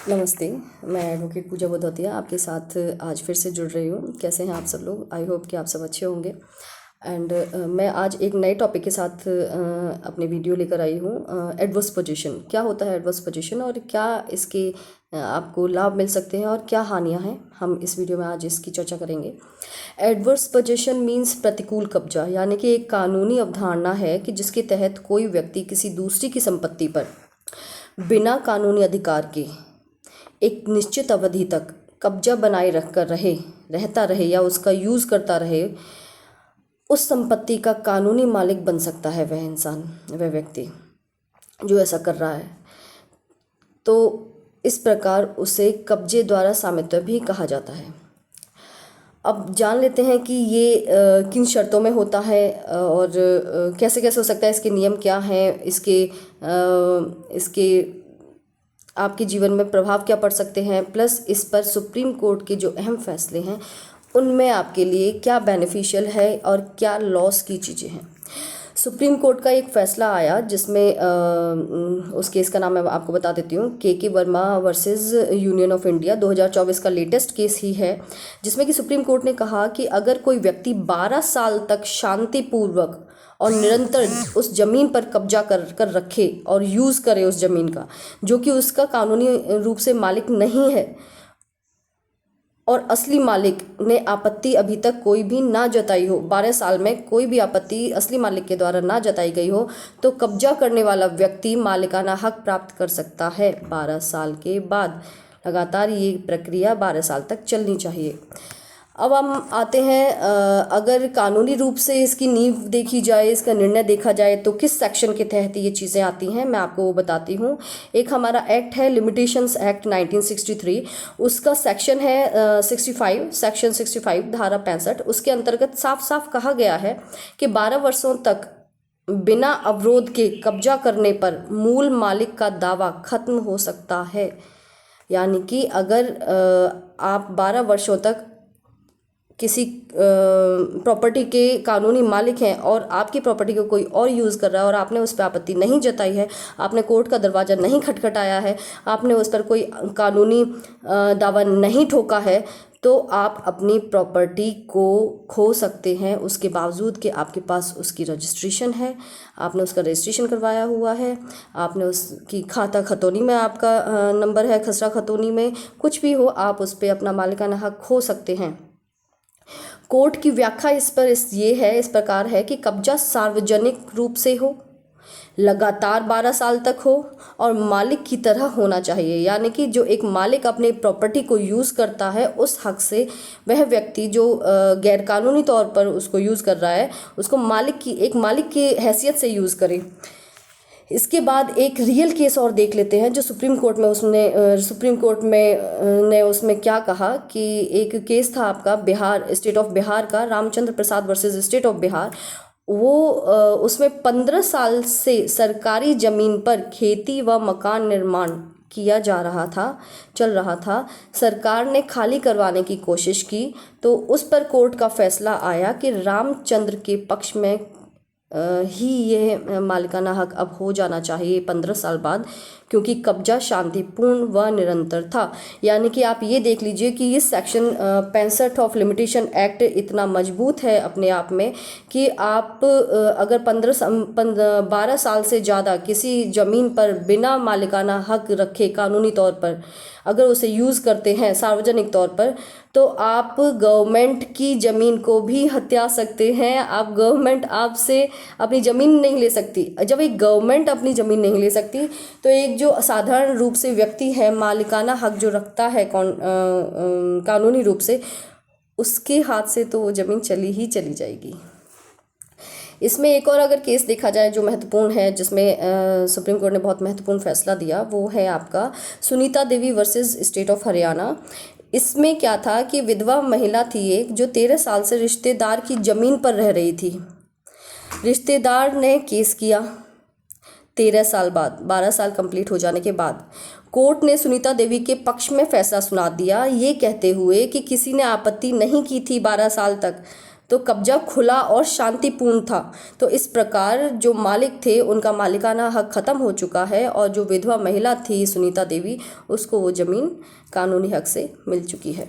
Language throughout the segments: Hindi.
नमस्ते। मैं एडवोकेट पूजा बदौतिया आपके साथ आज फिर से जुड़ रही हूँ। कैसे हैं आप सब लोग? आई होप कि आप सब अच्छे होंगे। एंड मैं आज एक नए टॉपिक के साथ अपनी वीडियो लेकर आई हूँ। एडवर्स पोजीशन क्या होता है, एडवर्स पोजीशन, और क्या इसके आपको लाभ मिल सकते हैं और क्या हानियाँ हैं, हम इस वीडियो में आज इसकी चर्चा करेंगे। एडवर्स पोजीशन मीन्स प्रतिकूल कब्जा, यानी कि एक कानूनी अवधारणा है कि जिसके तहत कोई व्यक्ति किसी दूसरी की संपत्ति पर बिना कानूनी अधिकार के एक निश्चित अवधि तक कब्जा बनाए रहता रहे या उसका यूज़ करता रहे, उस संपत्ति का कानूनी मालिक बन सकता है वह इंसान, वह व्यक्ति जो ऐसा कर रहा है। तो इस प्रकार उसे कब्जे द्वारा स्वामित्व भी कहा जाता है। अब जान लेते हैं कि ये किन शर्तों में होता है और कैसे कैसे हो सकता है, इसके नियम क्या हैं, इसके आपके जीवन में प्रभाव क्या पड़ सकते हैं, प्लस इस पर सुप्रीम कोर्ट के जो अहम फैसले हैं उनमें आपके लिए क्या बेनिफिशियल है और क्या लॉस की चीज़ें हैं। सुप्रीम कोर्ट का एक फ़ैसला आया जिसमें उस केस का नाम मैं आपको बता देती हूँ, के Verma versus union of India 2024 का लेटेस्ट केस ही है, जिसमें कि सुप्रीम कोर्ट ने कहा कि अगर कोई व्यक्ति 12 साल तक शांतिपूर्वक और निरंतर उस ज़मीन पर कब्जा कर रखे और यूज़ करे उस ज़मीन का, जो कि उसका कानूनी रूप से मालिक नहीं है, और असली मालिक ने आपत्ति अभी तक कोई भी ना जताई हो, 12 साल में कोई भी आपत्ति असली मालिक के द्वारा ना जताई गई हो, तो कब्जा करने वाला व्यक्ति मालिकाना हक प्राप्त कर सकता है 12 साल के बाद। लगातार ये प्रक्रिया 12 साल तक चलनी चाहिए। अब हम आते हैं, अगर कानूनी रूप से इसकी नींव देखी जाए, इसका निर्णय देखा जाए, तो किस सेक्शन के तहत ये चीज़ें आती हैं मैं आपको वो बताती हूँ। एक हमारा एक्ट है लिमिटेशंस एक्ट 1963, उसका सेक्शन है 65, सेक्शन 65 धारा 65। उसके अंतर्गत साफ साफ कहा गया है कि 12 वर्षों तक बिना अवरोध के कब्जा करने पर मूल मालिक का दावा खत्म हो सकता है। यानी कि अगर आप 12 वर्षों तक किसी प्रॉपर्टी के कानूनी मालिक हैं और आपकी प्रॉपर्टी को कोई और यूज़ कर रहा है और आपने उस पर आपत्ति नहीं जताई है, आपने कोर्ट का दरवाज़ा नहीं खटखटाया है, आपने उस पर कोई कानूनी दावा नहीं ठोका है, तो आप अपनी प्रॉपर्टी को खो सकते हैं, उसके बावजूद कि आपके पास उसकी रजिस्ट्रेशन है, आपने उसका रजिस्ट्रेशन करवाया हुआ है, आपने उसकी खाता खतौनी में आपका नंबर है, खसरा खतौनी में कुछ भी हो, आप उस पर अपना मालिकाना हक खो सकते हैं। कोर्ट की व्याख्या इस प्रकार है कि कब्जा सार्वजनिक रूप से हो, लगातार 12 साल तक हो और मालिक की तरह होना चाहिए। यानी कि जो एक मालिक अपने प्रॉपर्टी को यूज़ करता है, उस हक से वह व्यक्ति जो गैरकानूनी तौर पर उसको यूज़ कर रहा है, उसको एक मालिक की हैसियत से यूज़ करे। इसके बाद एक रियल केस और देख लेते हैं जो सुप्रीम कोर्ट में ने उसमें क्या कहा कि एक केस था आपका स्टेट ऑफ बिहार का, रामचंद्र प्रसाद वर्सेस स्टेट ऑफ बिहार। वो उसमें 15 साल से सरकारी ज़मीन पर खेती व मकान निर्माण किया चल रहा था। सरकार ने खाली करवाने की कोशिश की, तो उस पर कोर्ट का फैसला आया कि रामचंद्र के पक्ष में ही ये मालिकाना हक अब हो जाना चाहिए 15 साल बाद, क्योंकि कब्जा शांतिपूर्ण व निरंतर था। यानी कि आप ये देख लीजिए कि ये सेक्शन 65 ऑफ लिमिटेशन एक्ट इतना मजबूत है अपने आप में कि आप अगर 12 साल से ज़्यादा किसी ज़मीन पर बिना मालिकाना हक रखे कानूनी तौर पर अगर उसे यूज़ करते हैं सार्वजनिक तौर पर, तो आप गवर्नमेंट की ज़मीन को भी हत्या सकते हैं। आप गवर्नमेंट आपसे अपनी ज़मीन नहीं ले सकती। जब एक गवर्नमेंट अपनी ज़मीन नहीं ले सकती, तो एक जो साधारण रूप से व्यक्ति है, मालिकाना हक जो रखता है कानूनी रूप से, उसके हाथ से तो वो ज़मीन चली जाएगी। इसमें एक और अगर केस देखा जाए जो महत्वपूर्ण है, जिसमें सुप्रीम कोर्ट ने बहुत महत्वपूर्ण फैसला दिया, वो है आपका Sunita Devi versus state of Haryana. इसमें क्या था कि विधवा महिला थी एक, जो 13 साल से रिश्तेदार की ज़मीन पर रह रही थी। रिश्तेदार ने केस किया 13 साल बाद, 12 साल कंप्लीट हो जाने के बाद कोर्ट ने सुनीता देवी के पक्ष में फैसला सुना दिया, ये कहते हुए कि किसी ने आपत्ति नहीं की थी 12 साल तक, तो कब्जा खुला और शांतिपूर्ण था। तो इस प्रकार जो मालिक थे उनका मालिकाना हक ख़त्म हो चुका है और जो विधवा महिला थी सुनीता देवी, उसको वो ज़मीन कानूनी हक से मिल चुकी है।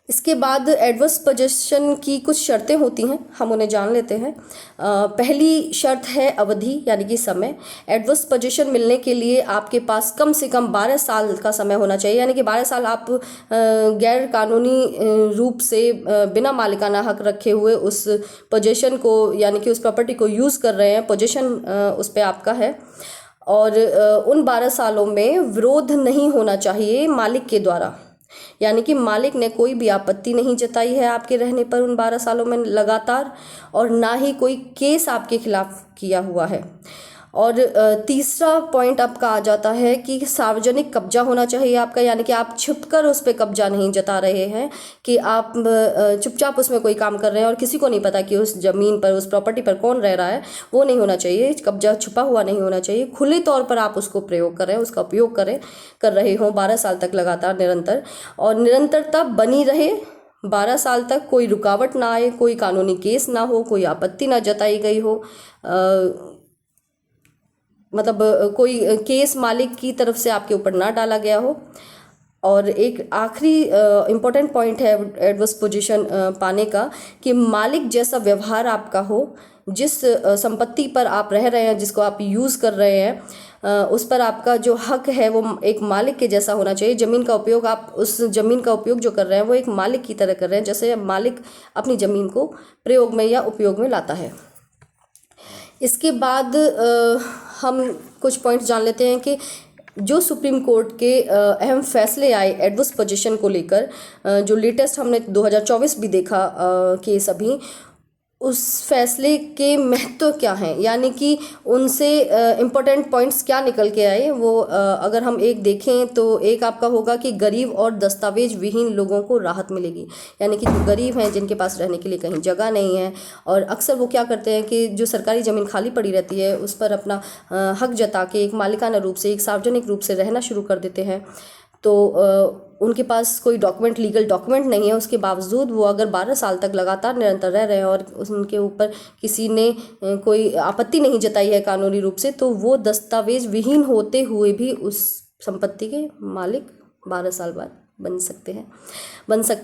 इसके बाद एडवर्स पोजेशन की कुछ शर्तें होती हैं, हम उन्हें जान लेते हैं। पहली शर्त है अवधि यानी कि समय। एडवर्स पोजेशन मिलने के लिए आपके पास कम से कम 12 साल का समय होना चाहिए, यानी कि 12 साल आप गैर कानूनी रूप से बिना मालिकाना हक रखे हुए उस पोजेशन को यानी कि उस प्रॉपर्टी को यूज़ कर रहे हैं, पोजेशन उस पर आपका है। और उन 12 सालों में विरोध नहीं होना चाहिए मालिक के द्वारा, यानी कि मालिक ने कोई भी आपत्ति नहीं जताई है आपके रहने पर उन 12 सालों में लगातार, और ना ही कोई केस आपके खिलाफ किया हुआ है। और तीसरा पॉइंट आपका आ जाता है कि सार्वजनिक कब्जा होना चाहिए आपका, यानी कि आप छुपकर उस पर कब्जा नहीं जता रहे हैं, कि आप चुपचाप उसमें कोई काम कर रहे हैं और किसी को नहीं पता कि उस ज़मीन पर, उस प्रॉपर्टी पर कौन रह रहा है, वो नहीं होना चाहिए। कब्जा छुपा हुआ नहीं होना चाहिए, खुले तौर पर आप उसको प्रयोग करें, उसका उपयोग कर रहे हों 12 साल तक लगातार निरंतर, और निरंतरता बनी रहे 12 साल तक, कोई रुकावट ना आए, कोई कानूनी केस ना हो, कोई आपत्ति ना जताई गई हो, मतलब कोई केस मालिक की तरफ से आपके ऊपर ना डाला गया हो। और एक आखिरी इम्पोर्टेंट पॉइंट है एडवर्स पोजीशन पाने का, कि मालिक जैसा व्यवहार आपका हो, जिस संपत्ति पर आप रह रहे हैं, जिसको आप यूज़ कर रहे हैं, उस पर आपका जो हक है वो एक मालिक के जैसा होना चाहिए। ज़मीन का उपयोग, आप उस ज़मीन का उपयोग जो कर रहे हैं वो एक मालिक की तरह कर रहे हैं, जैसे मालिक अपनी ज़मीन को प्रयोग में या उपयोग में लाता है। इसके बाद हम कुछ पॉइंट्स जान लेते हैं कि जो सुप्रीम कोर्ट के अहम फैसले आए एडवर्स पोजीशन को लेकर, जो लेटेस्ट हमने 2024 भी देखा केस अभी, उस फैसले के महत्व क्या हैं, यानी कि उनसे इम्पोर्टेंट पॉइंट्स क्या निकल के आए, वो अगर हम एक देखें तो एक आपका होगा कि गरीब और दस्तावेज विहीन लोगों को राहत मिलेगी, यानी कि जो गरीब हैं, जिनके पास रहने के लिए कहीं जगह नहीं है, और अक्सर वो क्या करते हैं कि जो सरकारी ज़मीन खाली पड़ी रहती है उस पर अपना हक जता के एक मालिकाना रूप से, एक सार्वजनिक रूप से रहना शुरू कर देते हैं। तो उनके पास कोई डॉक्यूमेंट, लीगल डॉक्यूमेंट नहीं है, उसके बावजूद वो अगर 12 साल तक लगातार निरंतर रह रहे हैं और उनके ऊपर किसी ने कोई आपत्ति नहीं जताई है कानूनी रूप से, तो वो दस्तावेज विहीन होते हुए भी उस संपत्ति के मालिक 12 साल बाद बन सकते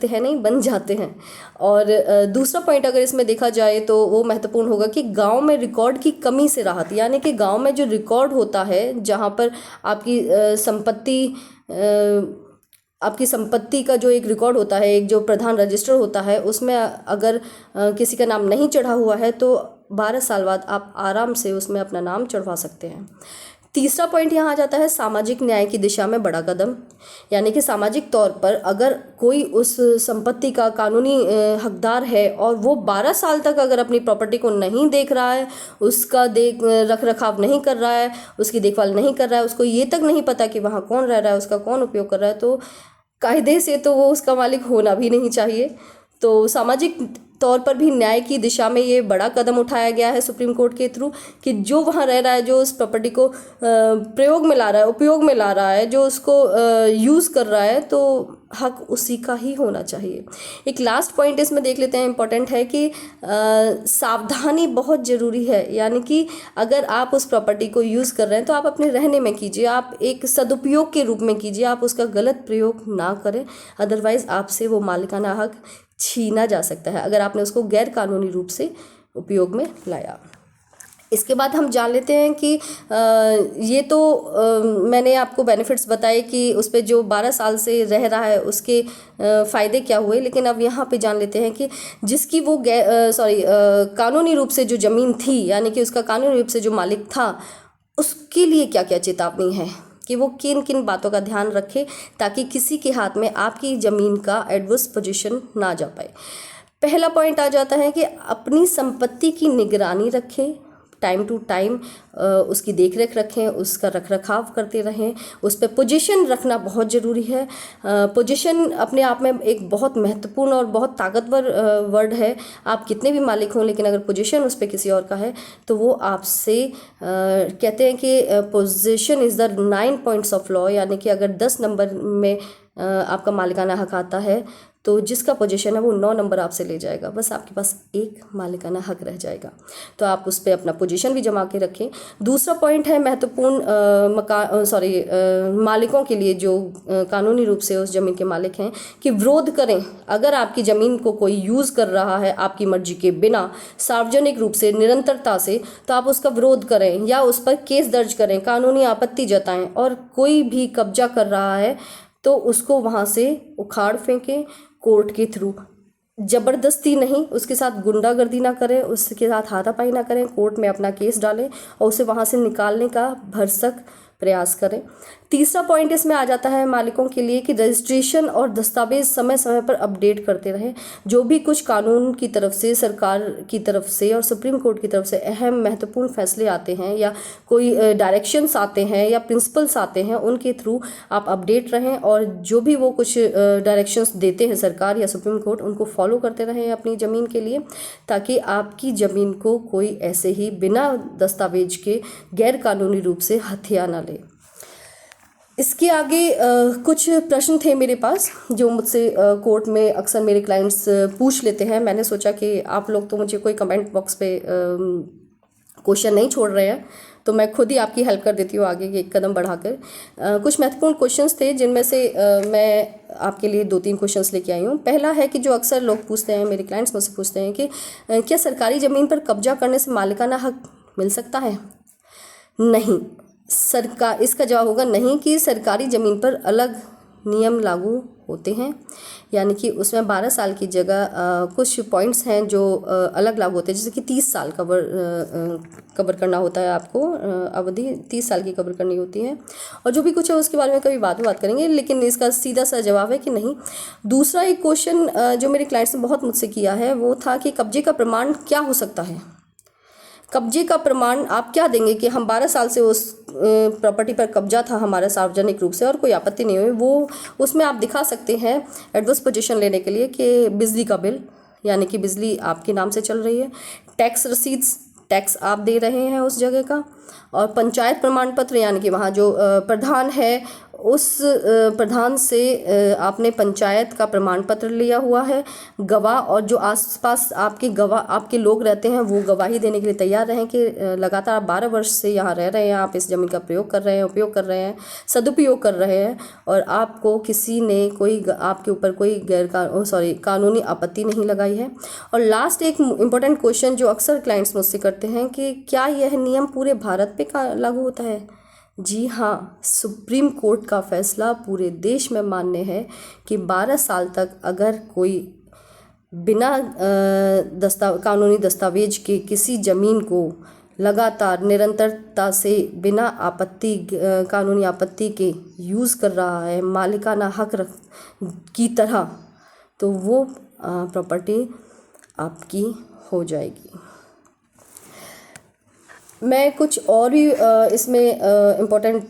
हैं नहीं, बन जाते हैं। और दूसरा पॉइंट अगर इसमें देखा जाए तो वो महत्वपूर्ण होगा कि गांव में रिकॉर्ड की कमी से राहत, यानी कि गांव में जो रिकॉर्ड होता है, जहां पर आपकी संपत्ति का जो एक रिकॉर्ड होता है, एक जो प्रधान रजिस्टर होता है, उसमें अगर किसी का नाम नहीं चढ़ा हुआ है तो 12 साल बाद आप आराम से उसमें अपना नाम चढ़वा सकते हैं। तीसरा पॉइंट यहाँ आ जाता है सामाजिक न्याय की दिशा में बड़ा कदम, यानी कि सामाजिक तौर पर अगर कोई उस संपत्ति का कानूनी हकदार है और वो 12 साल तक अगर अपनी प्रॉपर्टी को नहीं देख रहा है, उसका रख रखाव नहीं कर रहा है, उसकी देखभाल नहीं कर रहा है, उसको ये तक नहीं पता कि वहाँ कौन रह रहा है, उसका कौन उपयोग कर रहा है, तो कायदे से तो वो उसका मालिक होना भी नहीं चाहिए। तो सामाजिक तौर पर भी न्याय की दिशा में ये बड़ा कदम उठाया गया है सुप्रीम कोर्ट के थ्रू, कि जो वहाँ रह रहा है, जो उस प्रॉपर्टी को प्रयोग में ला रहा है, उपयोग में ला रहा है, जो उसको यूज़ कर रहा है, तो हक उसी का ही होना चाहिए। एक लास्ट पॉइंट इसमें देख लेते हैं, इम्पोर्टेंट है कि सावधानी बहुत ज़रूरी है, यानी कि अगर आप उस प्रॉपर्टी को यूज़ कर रहे हैं तो आप अपने रहने में कीजिए, आप एक सदुपयोग के रूप में कीजिए, आप उसका गलत प्रयोग ना करें, अदरवाइज़ आपसे वो मालिकाना हक छीना जा सकता है अगर आपने उसको गैर कानूनी रूप से उपयोग में लाया। इसके बाद हम जान लेते हैं कि ये तो मैंने आपको बेनिफिट्स बताए कि उस पर जो 12 साल से रह रहा है उसके फ़ायदे क्या हुए, लेकिन अब यहाँ पे जान लेते हैं कि जिसकी वो कानूनी रूप से जो ज़मीन थी, यानी कि उसका कानूनी रूप से जो मालिक था, उसके लिए क्या क्या चेतावनी है, कि वो किन किन बातों का ध्यान रखे ताकि किसी के हाथ में आपकी ज़मीन का एडवर्स पोजीशन ना जा पाए। पहला पॉइंट आ जाता है कि अपनी संपत्ति की निगरानी रखें, टाइम टू टाइम उसकी देख रेख रखें, उसका रख रखाव करते रहें, उस पर पोजीशन रखना बहुत ज़रूरी है। पोजीशन अपने आप में एक बहुत महत्वपूर्ण और बहुत ताकतवर वर्ड है। आप कितने भी मालिक हों, लेकिन अगर पोजीशन उस पर किसी और का है तो वो आपसे कहते हैं कि position is the 9 points of law, यानी कि अगर 10 नंबर में आपका मालिकाना हक आता है तो जिसका पोजीशन है वो 9 नंबर आपसे ले जाएगा, बस आपके पास एक मालिकाना हक रह जाएगा। तो आप उस पर अपना पोजीशन भी जमा के रखें। दूसरा पॉइंट है महत्वपूर्ण मालिकों के लिए जो कानूनी रूप से उस ज़मीन के मालिक हैं कि विरोध करें। अगर आपकी ज़मीन को कोई यूज़ कर रहा है आपकी मर्जी के बिना, सार्वजनिक रूप से, निरंतरता से, तो आप उसका विरोध करें या उस पर केस दर्ज करें, कानूनी आपत्ति जताएं। और कोई भी कब्जा कर रहा है तो उसको वहाँ से उखाड़ फेंकें कोर्ट के थ्रू। ज़बरदस्ती नहीं, उसके साथ गुंडागर्दी ना करें, उसके साथ हाथापाई ना करें, कोर्ट में अपना केस डालें और उसे वहाँ से निकालने का भरसक प्रयास करें। तीसरा पॉइंट इसमें आ जाता है मालिकों के लिए कि रजिस्ट्रेशन और दस्तावेज समय समय पर अपडेट करते रहें। जो भी कुछ कानून की तरफ से, सरकार की तरफ से और सुप्रीम कोर्ट की तरफ से अहम महत्वपूर्ण फैसले आते हैं या कोई डायरेक्शंस आते हैं या प्रिंसिपल्स आते हैं, उनके थ्रू आप अपडेट रहें और जो भी वो कुछ डायरेक्शंस देते हैं सरकार या सुप्रीम कोर्ट, उनको फॉलो करते रहें अपनी ज़मीन के लिए, ताकि आपकी ज़मीन को कोई ऐसे ही बिना दस्तावेज के गैर कानूनी रूप से हथिया ना ले। इसके आगे कुछ प्रश्न थे मेरे पास जो मुझसे कोर्ट में अक्सर मेरे क्लाइंट्स पूछ लेते हैं। मैंने सोचा कि आप लोग तो मुझे कोई कमेंट बॉक्स पे क्वेश्चन नहीं छोड़ रहे हैं, तो मैं खुद ही आपकी हेल्प कर देती हूँ आगे एक कदम बढ़ाकर। कुछ महत्वपूर्ण क्वेश्चंस थे जिनमें से मैं आपके लिए 2-3 क्वेश्चंस लेके आई हूँ। पहला है कि जो अक्सर लोग पूछते हैं, मेरे क्लाइंट्स मुझसे पूछते हैं कि क्या सरकारी ज़मीन पर कब्जा करने से मालिकाना हक मिल सकता है? नहीं, सरकार, इसका जवाब होगा नहीं कि सरकारी ज़मीन पर अलग नियम लागू होते हैं, यानी कि उसमें 12 साल की जगह कुछ पॉइंट्स हैं जो अलग लागू होते हैं, जैसे कि 30 साल कवर करना होता है आपको, अवधि 30 साल की कवर करनी होती है, और जो भी कुछ है उसके बारे में कभी बात करेंगे, लेकिन इसका सीधा सा जवाब है कि नहीं। दूसरा एक क्वेश्चन जो मेरे क्लाइंट्स ने बहुत मुझसे किया है वो था कि कब्जे का प्रमाण क्या हो सकता है? कब्जे का प्रमाण आप क्या देंगे कि हम 12 साल से उस प्रॉपर्टी पर कब्जा था हमारा सार्वजनिक रूप से और कोई आपत्ति नहीं हुई, वो उसमें आप दिखा सकते हैं एडवर्स पोजीशन लेने के लिए कि बिजली का बिल, यानी कि बिजली आपके नाम से चल रही है, टैक्स रसीद्स, टैक्स आप दे रहे हैं उस जगह का, और पंचायत प्रमाण पत्र, यानी कि वहाँ जो प्रधान है उस प्रधान से आपने पंचायत का प्रमाण पत्र लिया हुआ है, गवाह, और जो आसपास आपके लोग रहते हैं वो गवाही देने के लिए तैयार रहें कि लगातार आप 12 वर्ष से यहाँ रह रहे हैं, आप इस ज़मीन का प्रयोग कर रहे हैं, उपयोग कर रहे हैं, सदुपयोग कर रहे हैं, और आपको किसी ने आपके ऊपर कोई कानूनी आपत्ति नहीं लगाई है। और लास्ट एक इम्पोर्टेंट क्वेश्चन जो अक्सर क्लाइंट्स मुझसे करते हैं कि क्या यह नियम पूरे भारत पे लागू होता है? जी हाँ, सुप्रीम कोर्ट का फैसला पूरे देश में मान्य है कि 12 साल तक अगर कोई बिना कानूनी दस्तावेज के किसी ज़मीन को लगातार निरंतरता से बिना कानूनी आपत्ति के यूज़ कर रहा है मालिकाना हक की तरह, तो वो प्रॉपर्टी आपकी हो जाएगी। मैं कुछ और भी इसमें इम्पोर्टेंट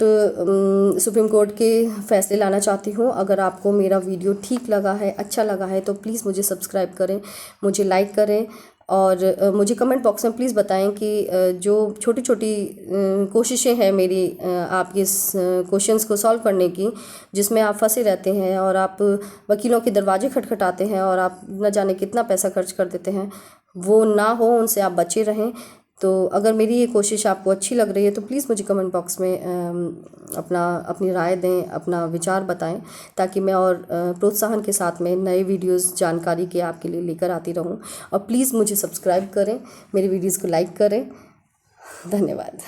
सुप्रीम कोर्ट के फैसले लाना चाहती हूँ। अगर आपको मेरा वीडियो ठीक लगा है, अच्छा लगा है, तो प्लीज़ मुझे सब्सक्राइब करें, मुझे लाइक करें, और मुझे कमेंट बॉक्स में प्लीज़ बताएं कि जो छोटी छोटी कोशिशें हैं मेरी आपके इस क्वेश्चंस को सॉल्व करने की, जिसमें आप फंसे रहते हैं और आप वकीलों के दरवाजे खटखटाते हैं और आप न जाने कितना पैसा खर्च कर देते हैं, वो ना हो, उनसे आप बचे रहें। तो अगर मेरी ये कोशिश आपको अच्छी लग रही है तो प्लीज़ मुझे कमेंट बॉक्स में अपनी राय दें, अपना विचार बताएं, ताकि मैं और प्रोत्साहन के साथ में नए वीडियोस जानकारी के आपके लिए लेकर आती रहूं। और प्लीज़ मुझे सब्सक्राइब करें, मेरी वीडियोस को लाइक करें। धन्यवाद।